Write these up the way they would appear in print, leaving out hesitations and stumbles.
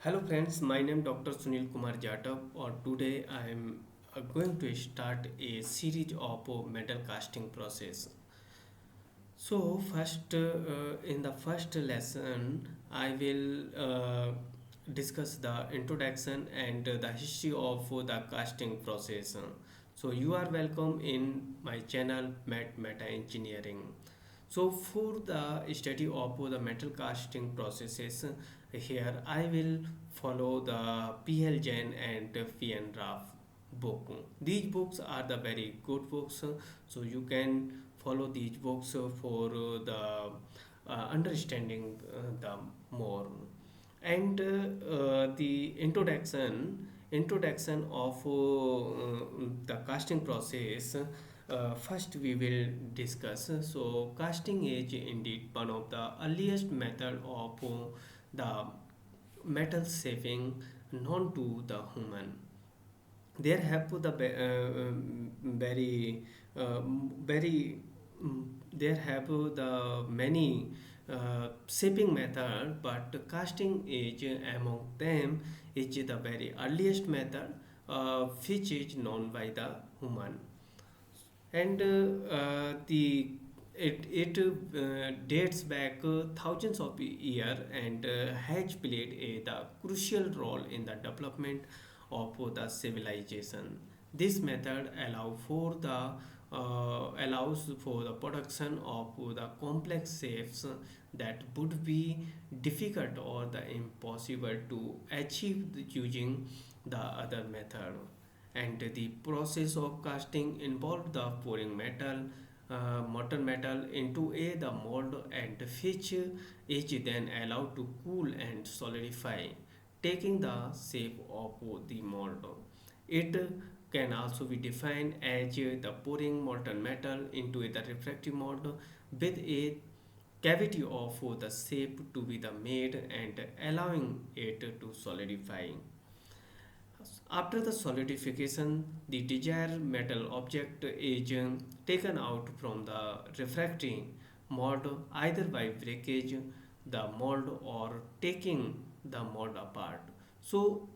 Hello friends, my name Dr. Sunil Kumar Jatav. Or today I am going to start a series of metal casting process. So first, in the first lesson, I will discuss the introduction and the history of the casting process. So you are welcome in my channel Meta Engineering. So for the study of the metal casting processes, here I will follow the PL Jain and PN Raf book. These books are the very good books, so you can follow these books for the understanding the more. And the introduction of the casting process. First, we will discuss. So, casting is indeed one of the earliest method of the metal shaping known to the human. There have the very very there have the many shaping method, but casting is among them is the very earliest method which is known by the human. And the it dates back thousands of years and has played the crucial role in the development of the civilization. This method allows for the production of the complex shapes that would be difficult or the impossible to achieve using the other method. And the process of casting involved the pouring molten metal into the mold, and which is then allowed to cool and solidify, taking the shape of the mold. It can also be defined as the pouring molten metal into the refractory mold with a cavity of the shape to be the made and allowing it to solidify. After the solidification, the desired metal object is taken out from the refractory mold either by breakage the mold or taking the mold apart. So,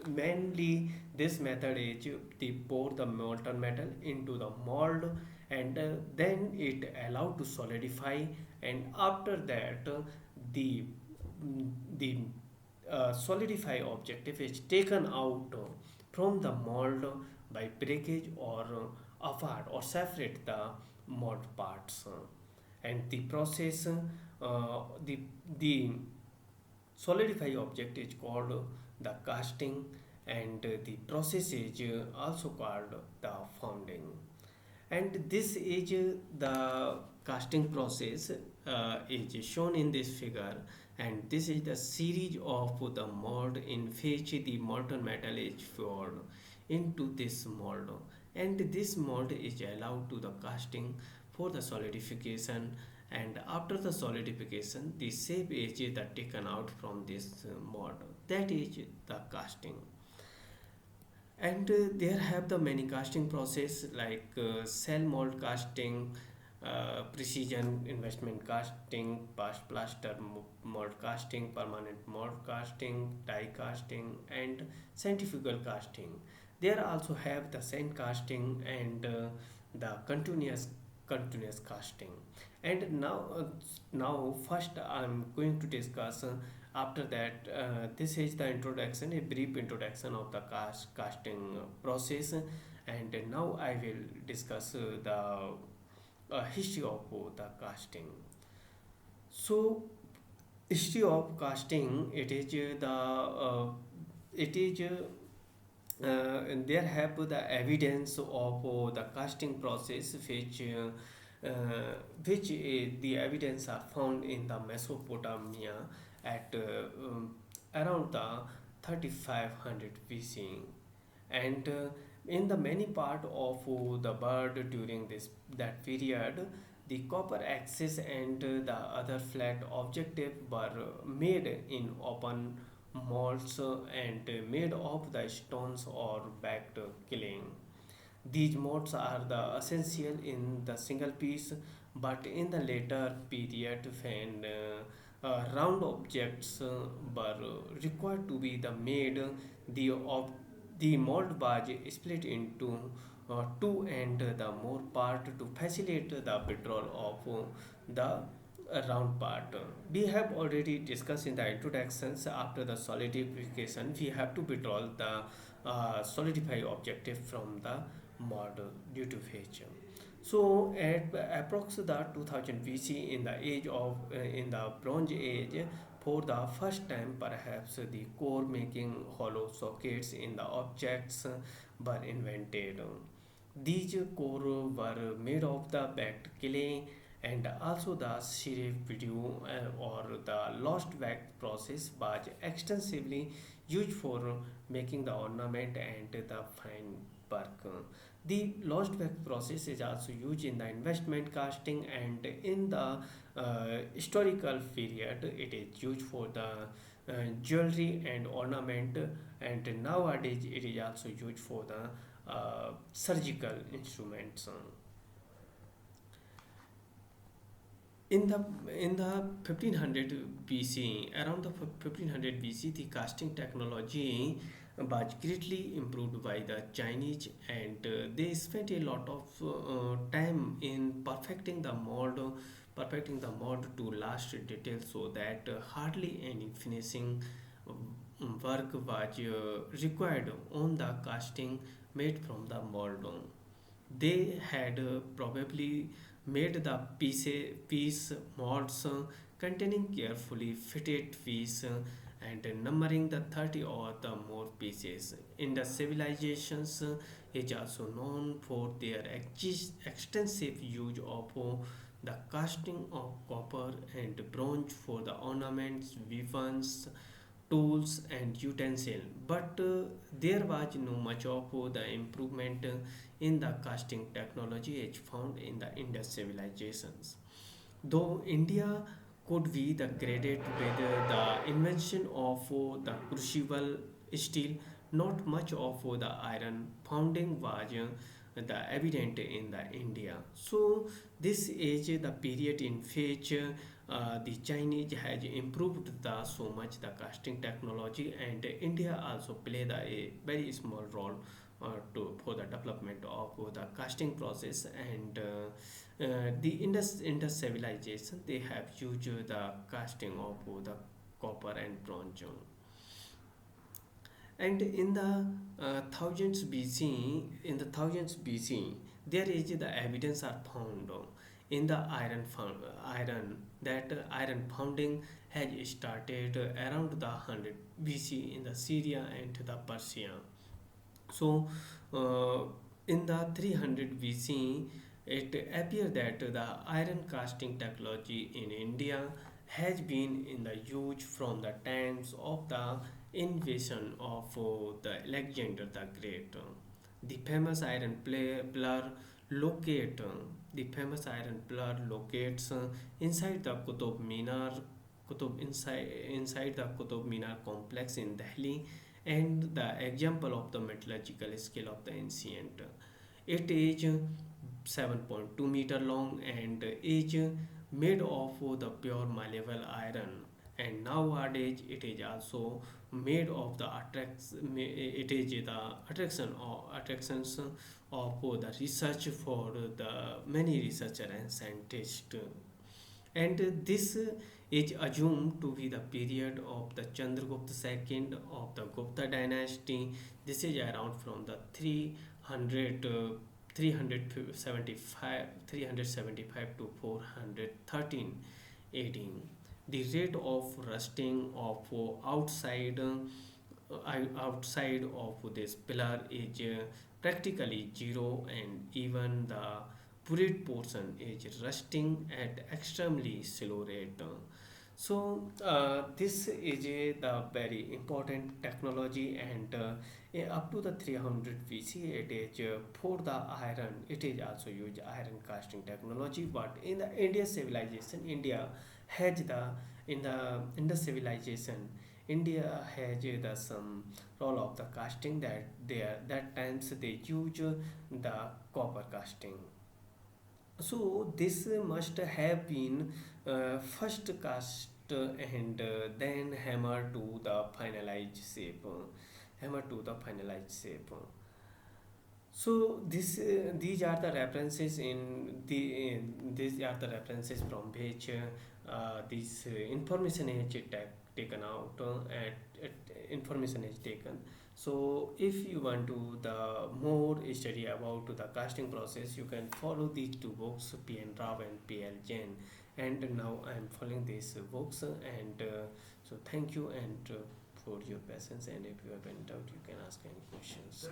mainly this method is they pour the molten metal into the mold, and then it allowed to solidify, and after that the the solidify objective is taken out from the mold by breakage or apart or separate the mold parts. And the process, the solidify object is called the casting, and the process is also called the founding. And this is the casting process is shown in this figure, and this is the series of the mold in which the molten metal is poured into this mold, and this mold is allowed to the casting for the solidification, and after the solidification the shape is taken out from this mold, that is the casting. And there have the many casting process like cell mold casting, precision investment casting, past plaster mold casting, permanent mold casting, die casting, and centrifugal casting. There also have the sand casting and the continuous casting. And now first I'm going to discuss after that, this is the introduction, a brief introduction of the casting process, and now I will discuss the history of the casting. So, history of casting, it is and there have the evidence of the casting process which the evidence are found in the Mesopotamia at around the 3500 BC, and in the many part of the world during this that period, the copper axis and the other flat objective were made in open molds and made of the stones or backed killing. These modes are the essential in the single piece, but in the later period when Round objects were required to be the made. The of the mold was split into two and the more part to facilitate the withdrawal of the round part. We have already discussed in the introductions. After the solidification, we have to withdraw the solidify objective from the model due to which. So at approx the 2000 BC, in the age of in the Bronze Age, for the first time perhaps the core making hollow sockets in the objects were invented. These core were made of the baked clay, and also the shear video or the lost wax process was extensively used for making the ornament and the fine work. The lost wax process is also used in the investment casting, and in the historical period it is used for the jewelry and ornament, and nowadays it is also used for the surgical instruments. In the 1500 BC, around the 1500 BC, the casting technology was greatly improved by the Chinese, and they spent a lot of time in perfecting the mold to last detail, so that hardly any finishing work was required on the casting made from the mold. They had probably made the piece molds containing carefully fitted piece and numbering the 30 or the more pieces. In the civilizations is also known for their extensive use of the casting of copper and bronze for the ornaments, weapons, tools and utensil, but there was no much of the improvement in the casting technology as found in the Indus civilizations. Though India could be the credit with the invention of the crucible steel, not much of the iron founding was the evident in the India. So this is the period in which the Chinese has improved so much the casting technology, and India also played a very small role for the development of the casting process, and the Indus civilization they have used the casting of the copper and bronze. And in the thousands BC, there is the evidence are found in the iron that iron founding has started around the 100 BC in the Syria and the Persia. So, in the 300 BC, it appears that the iron casting technology in India has been in the use from the times of the invasion of the Alexander the Great. The famous iron pillar locate the famous iron pillar locates inside the inside the Qutub Minar complex in Delhi, and the example of the metallurgical skill of the ancient. It is 7.2 meter long and is made of the pure malleable iron, and nowadays it is also made of the it is the attractions of the research for the many researchers and scientists, and this is assumed to be the period of the Chandragupta II of the Gupta dynasty. This is around from the 300 375 to 413 AD. The rate of rusting of outside of this pillar is practically zero, and even the buried portion is rusting at extremely slow rate. So this is the very important technology, and up to the 300 BC it is for the iron it is also used iron casting technology. But in the India civilization, in the civilization India has the some role of the casting, that there that times they use the copper casting. So this must have been first and then hammer to the finalized shape. Hammer to the finalized shape. So these are the references in the these are the references from which this information is taken out at information is taken. So if you want to the more study about the casting process, you can follow these two books, P.N. Rao and P.L. Jain. And now I am following these books, and so thank you and for your patience. And if you have any doubt, you can ask any questions.